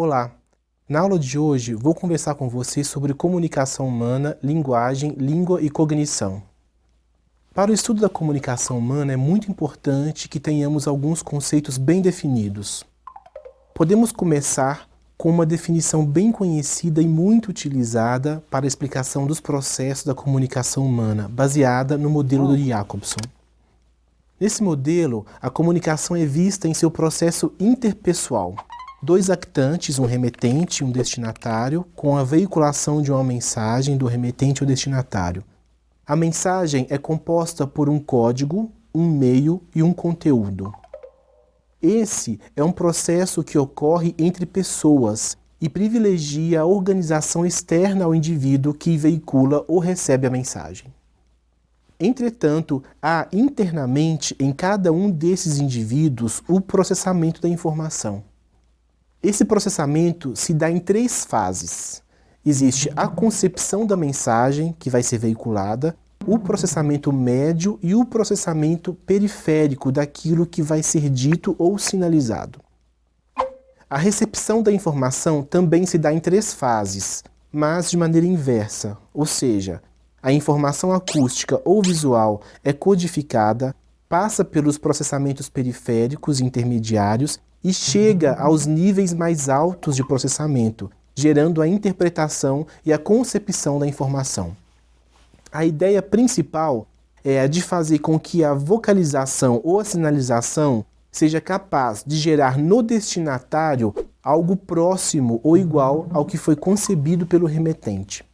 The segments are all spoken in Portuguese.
Olá! Na aula de hoje vou conversar com você sobre comunicação humana, linguagem, língua e cognição. Para o estudo da comunicação humana é muito importante que tenhamos alguns conceitos bem definidos. Podemos começar com uma definição bem conhecida e muito utilizada para a explicação dos processos da comunicação humana, baseada no modelo do Jacobson. Nesse modelo, a comunicação é vista em seu processo interpessoal. Dois actantes, um remetente e um destinatário, com a veiculação de uma mensagem do remetente ao destinatário. A mensagem é composta por um código, um meio e um conteúdo. Esse é um processo que ocorre entre pessoas e privilegia a organização externa ao indivíduo que veicula ou recebe a mensagem. Entretanto, há internamente em cada um desses indivíduos o processamento da informação. Esse processamento se dá em três fases. Existe a concepção da mensagem, que vai ser veiculada, o processamento médio e o processamento periférico daquilo que vai ser dito ou sinalizado. A recepção da informação também se dá em três fases, mas de maneira inversa, ou seja, a informação acústica ou visual é codificada, passa pelos processamentos periféricos e intermediários e chega aos níveis mais altos de processamento, gerando a interpretação e a concepção da informação. A ideia principal é a de fazer com que a vocalização ou a sinalização seja capaz de gerar no destinatário algo próximo ou igual ao que foi concebido pelo remetente.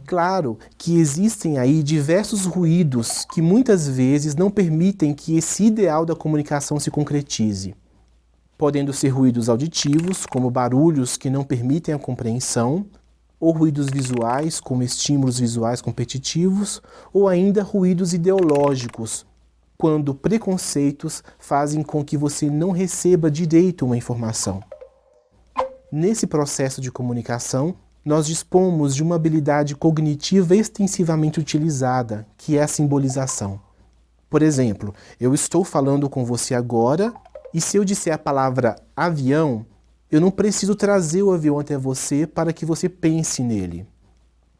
Claro que existem aí diversos ruídos que muitas vezes não permitem que esse ideal da comunicação se concretize. Podendo ser ruídos auditivos, como barulhos que não permitem a compreensão, ou ruídos visuais, como estímulos visuais competitivos, ou ainda ruídos ideológicos, quando preconceitos fazem com que você não receba direito uma informação. Nesse processo de comunicação, nós dispomos de uma habilidade cognitiva extensivamente utilizada, que é a simbolização. Por exemplo, eu estou falando com você agora, e se eu disser a palavra avião, eu não preciso trazer o avião até você para que você pense nele.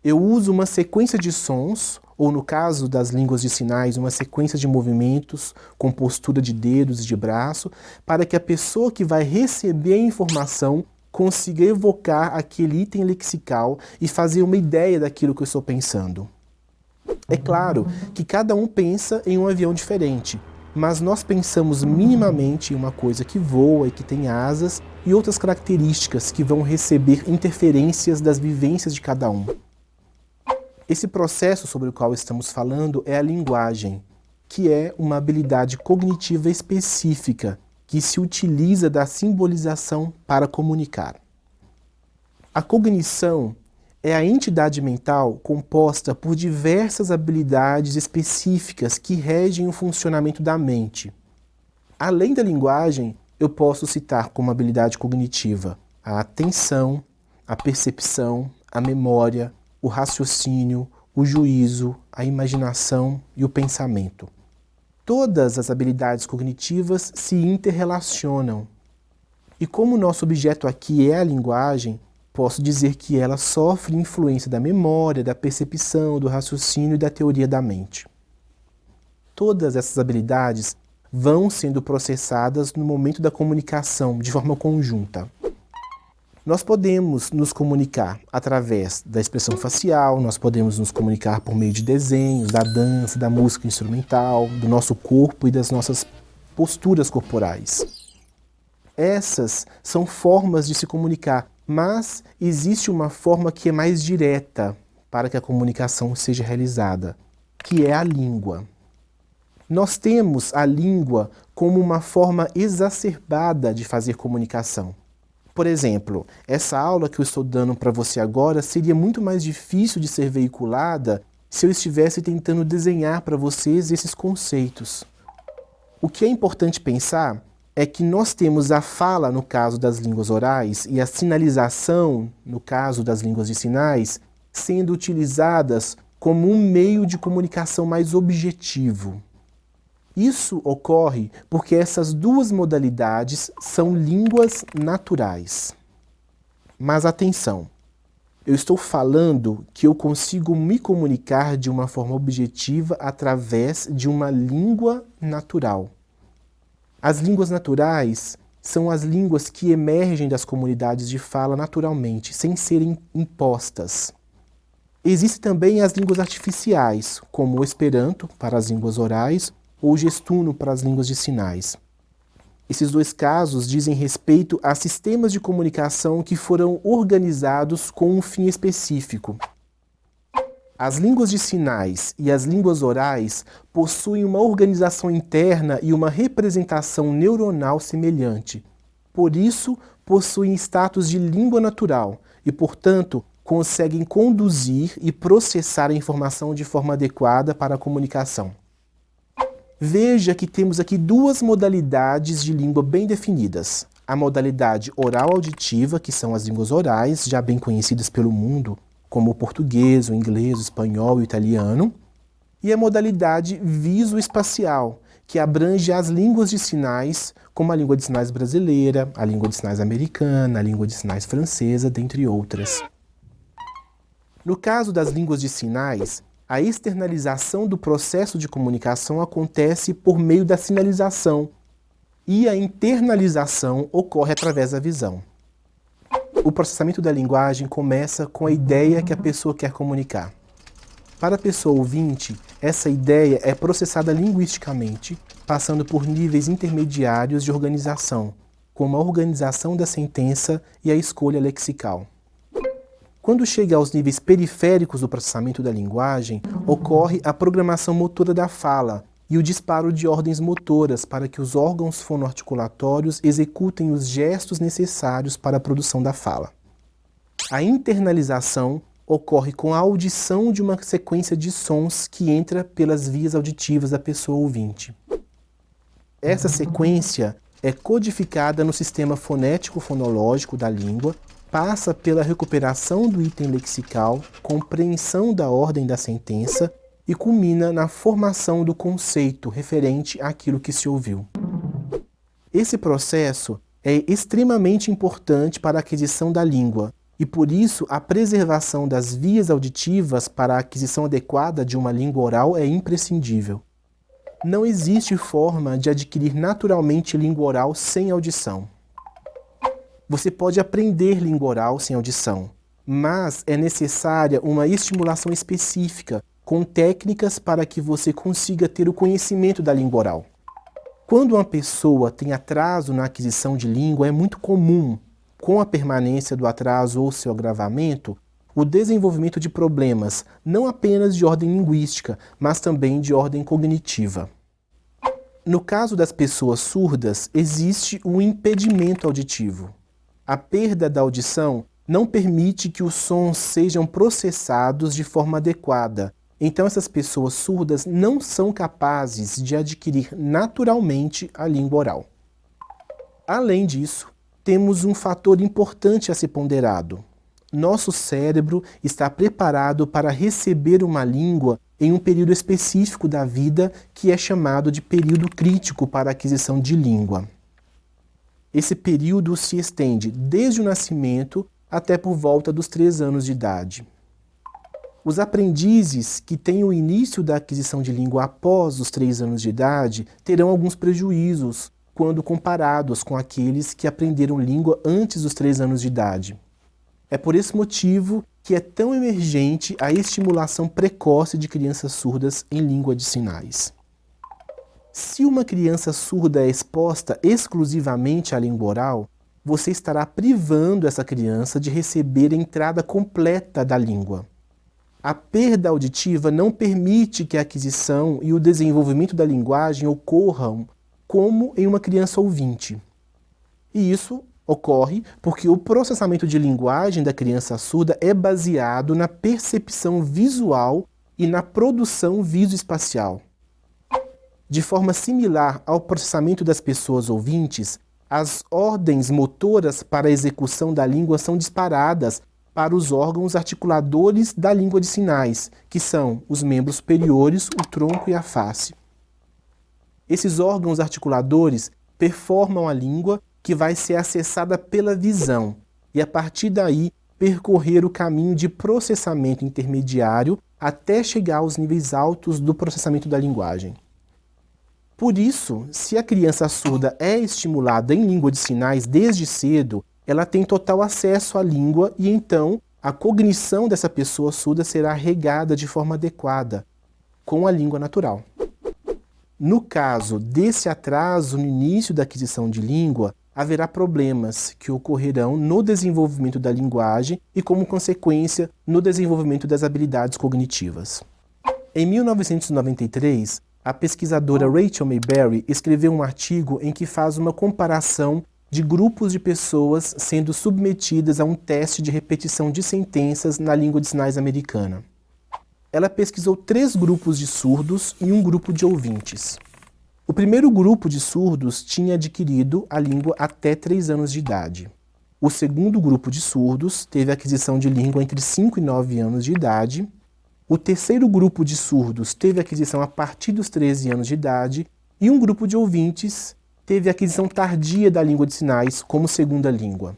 Eu uso uma sequência de sons, ou no caso das línguas de sinais, uma sequência de movimentos com postura de dedos e de braço, para que a pessoa que vai receber a informação consiga evocar aquele item lexical e fazer uma ideia daquilo que eu estou pensando. É claro que cada um pensa em um avião diferente, mas nós pensamos minimamente em uma coisa que voa e que tem asas e outras características que vão receber interferências das vivências de cada um. Esse processo sobre o qual estamos falando é a linguagem, que é uma habilidade cognitiva específica que se utiliza da simbolização para comunicar. A cognição é a entidade mental composta por diversas habilidades específicas que regem o funcionamento da mente. Além da linguagem, eu posso citar como habilidade cognitiva a atenção, a percepção, a memória, o raciocínio, o juízo, a imaginação e o pensamento. Todas as habilidades cognitivas se interrelacionam. E como o nosso objeto aqui é a linguagem, posso dizer que ela sofre influência da memória, da percepção, do raciocínio e da teoria da mente. Todas essas habilidades vão sendo processadas no momento da comunicação, de forma conjunta. Nós podemos nos comunicar através da expressão facial, nós podemos nos comunicar por meio de desenhos, da dança, da música instrumental, do nosso corpo e das nossas posturas corporais. Essas são formas de se comunicar, mas existe uma forma que é mais direta para que a comunicação seja realizada, que é a língua. Nós temos a língua como uma forma exacerbada de fazer comunicação. Por exemplo, essa aula que eu estou dando para você agora seria muito mais difícil de ser veiculada se eu estivesse tentando desenhar para vocês esses conceitos. O que é importante pensar é que nós temos a fala no caso das línguas orais e a sinalização no caso das línguas de sinais sendo utilizadas como um meio de comunicação mais objetivo. Isso ocorre porque essas duas modalidades são línguas naturais. Mas atenção, eu estou falando que eu consigo me comunicar de uma forma objetiva através de uma língua natural. As línguas naturais são as línguas que emergem das comunidades de fala naturalmente, sem serem impostas. Existem também as línguas artificiais, como o Esperanto para as línguas orais ou o Gestuno para as línguas de sinais. Esses dois casos dizem respeito a sistemas de comunicação que foram organizados com um fim específico. As línguas de sinais e as línguas orais possuem uma organização interna e uma representação neuronal semelhante. Por isso, possuem status de língua natural e, portanto, conseguem conduzir e processar a informação de forma adequada para a comunicação. Veja que temos aqui duas modalidades de língua bem definidas. A modalidade oral-auditiva, que são as línguas orais, já bem conhecidas pelo mundo, como o português, o inglês, o espanhol e o italiano. E a modalidade visoespacial, que abrange as línguas de sinais, como a língua de sinais brasileira, a língua de sinais americana, a língua de sinais francesa, dentre outras. No caso das línguas de sinais, a externalização do processo de comunicação acontece por meio da sinalização e a internalização ocorre através da visão. O processamento da linguagem começa com a ideia que a pessoa quer comunicar. Para a pessoa ouvinte, essa ideia é processada linguisticamente, passando por níveis intermediários de organização, como a organização da sentença e a escolha lexical. Quando chega aos níveis periféricos do processamento da linguagem, ocorre a programação motora da fala e o disparo de ordens motoras para que os órgãos fonoarticulatórios executem os gestos necessários para a produção da fala. A internalização ocorre com a audição de uma sequência de sons que entra pelas vias auditivas da pessoa ouvinte. Essa sequência é codificada no sistema fonético-fonológico da língua, passa pela recuperação do item lexical, compreensão da ordem da sentença e culmina na formação do conceito referente àquilo que se ouviu. Esse processo é extremamente importante para a aquisição da língua e, por isso, a preservação das vias auditivas para a aquisição adequada de uma língua oral é imprescindível. Não existe forma de adquirir naturalmente língua oral sem audição. Você pode aprender língua oral sem audição, mas é necessária uma estimulação específica, com técnicas para que você consiga ter o conhecimento da língua oral. Quando uma pessoa tem atraso na aquisição de língua, é muito comum, com a permanência do atraso ou seu agravamento, o desenvolvimento de problemas, não apenas de ordem linguística, mas também de ordem cognitiva. No caso das pessoas surdas, existe um impedimento auditivo. A perda da audição não permite que os sons sejam processados de forma adequada. Então, essas pessoas surdas não são capazes de adquirir naturalmente a língua oral. Além disso, temos um fator importante a ser ponderado. Nosso cérebro está preparado para receber uma língua em um período específico da vida que é chamado de período crítico para a aquisição de língua. Esse período se estende desde o nascimento até por volta dos 3 anos de idade. Os aprendizes que têm o início da aquisição de língua após os 3 anos de idade terão alguns prejuízos quando comparados com aqueles que aprenderam língua antes dos 3 anos de idade. É por esse motivo que é tão emergente a estimulação precoce de crianças surdas em língua de sinais. Se uma criança surda é exposta exclusivamente à língua oral, você estará privando essa criança de receber a entrada completa da língua. A perda auditiva não permite que a aquisição e o desenvolvimento da linguagem ocorram como em uma criança ouvinte. E isso ocorre porque o processamento de linguagem da criança surda é baseado na percepção visual e na produção visoespacial. De forma similar ao processamento das pessoas ouvintes, as ordens motoras para a execução da língua são disparadas para os órgãos articuladores da língua de sinais, que são os membros superiores, o tronco e a face. Esses órgãos articuladores performam a língua que vai ser acessada pela visão, e a partir daí percorrer o caminho de processamento intermediário até chegar aos níveis altos do processamento da linguagem. Por isso, se a criança surda é estimulada em língua de sinais desde cedo, ela tem total acesso à língua e então a cognição dessa pessoa surda será regada de forma adequada com a língua natural. No caso desse atraso no início da aquisição de língua, haverá problemas que ocorrerão no desenvolvimento da linguagem e, como consequência, no desenvolvimento das habilidades cognitivas. Em 1993, a pesquisadora Rachel Mayberry escreveu um artigo em que faz uma comparação de grupos de pessoas sendo submetidas a um teste de repetição de sentenças na língua de sinais americana. Ela pesquisou 3 grupos de surdos e um grupo de ouvintes. O primeiro grupo de surdos tinha adquirido a língua até 3 anos de idade. O segundo grupo de surdos teve a aquisição de língua entre 5 e 9 anos de idade. O terceiro grupo de surdos teve a aquisição a partir dos 13 anos de idade. E um grupo de ouvintes teve a aquisição tardia da língua de sinais como segunda língua.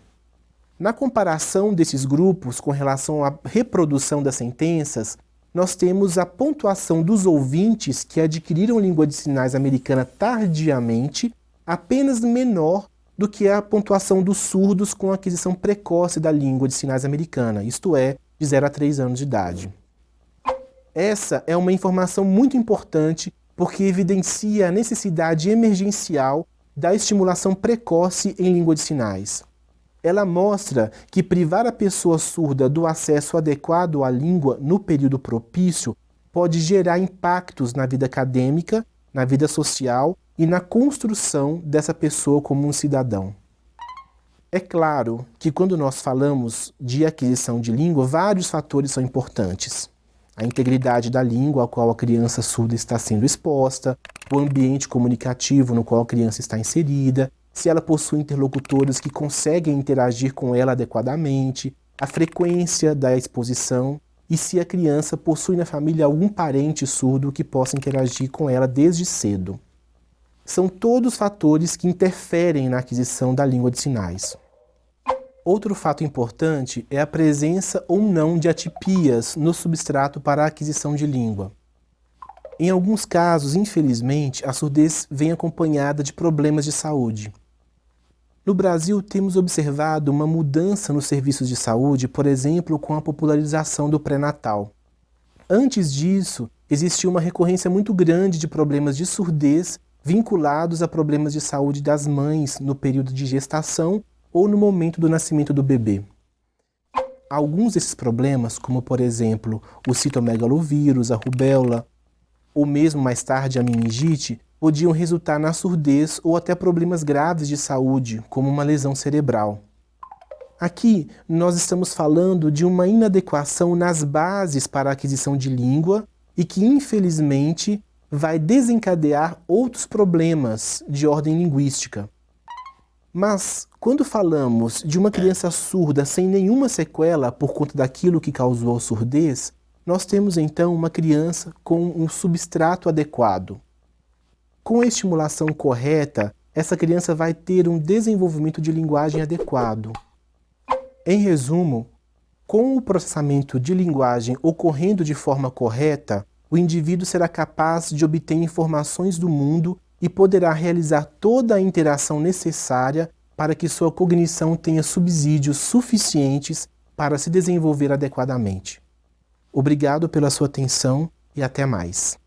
Na comparação desses grupos com relação à reprodução das sentenças, nós temos a pontuação dos ouvintes que adquiriram língua de sinais americana tardiamente, apenas menor do que a pontuação dos surdos com a aquisição precoce da língua de sinais americana, isto é, de 0 a 3 anos de idade. Essa é uma informação muito importante porque evidencia a necessidade emergencial da estimulação precoce em língua de sinais. Ela mostra que privar a pessoa surda do acesso adequado à língua no período propício pode gerar impactos na vida acadêmica, na vida social e na construção dessa pessoa como um cidadão. É claro que quando nós falamos de aquisição de língua, vários fatores são importantes. A integridade da língua a qual a criança surda está sendo exposta, o ambiente comunicativo no qual a criança está inserida, se ela possui interlocutores que conseguem interagir com ela adequadamente, a frequência da exposição e se a criança possui na família algum parente surdo que possa interagir com ela desde cedo. São todos fatores que interferem na aquisição da língua de sinais. Outro fato importante é a presença ou não de atipias no substrato para a aquisição de língua. Em alguns casos, infelizmente, a surdez vem acompanhada de problemas de saúde. No Brasil, temos observado uma mudança nos serviços de saúde, por exemplo, com a popularização do pré-natal. Antes disso, existia uma recorrência muito grande de problemas de surdez vinculados a problemas de saúde das mães no período de gestação ou no momento do nascimento do bebê. Alguns desses problemas, como por exemplo o citomegalovírus, a rubéola, ou mesmo mais tarde a meningite, podiam resultar na surdez ou até problemas graves de saúde, como uma lesão cerebral. Aqui, nós estamos falando de uma inadequação nas bases para a aquisição de língua e que, infelizmente, vai desencadear outros problemas de ordem linguística. Mas, quando falamos de uma criança surda sem nenhuma sequela por conta daquilo que causou a surdez, nós temos então uma criança com um substrato adequado. Com a estimulação correta, essa criança vai ter um desenvolvimento de linguagem adequado. Em resumo, com o processamento de linguagem ocorrendo de forma correta, o indivíduo será capaz de obter informações do mundo e poderá realizar toda a interação necessária para que sua cognição tenha subsídios suficientes para se desenvolver adequadamente. Obrigado pela sua atenção e até mais.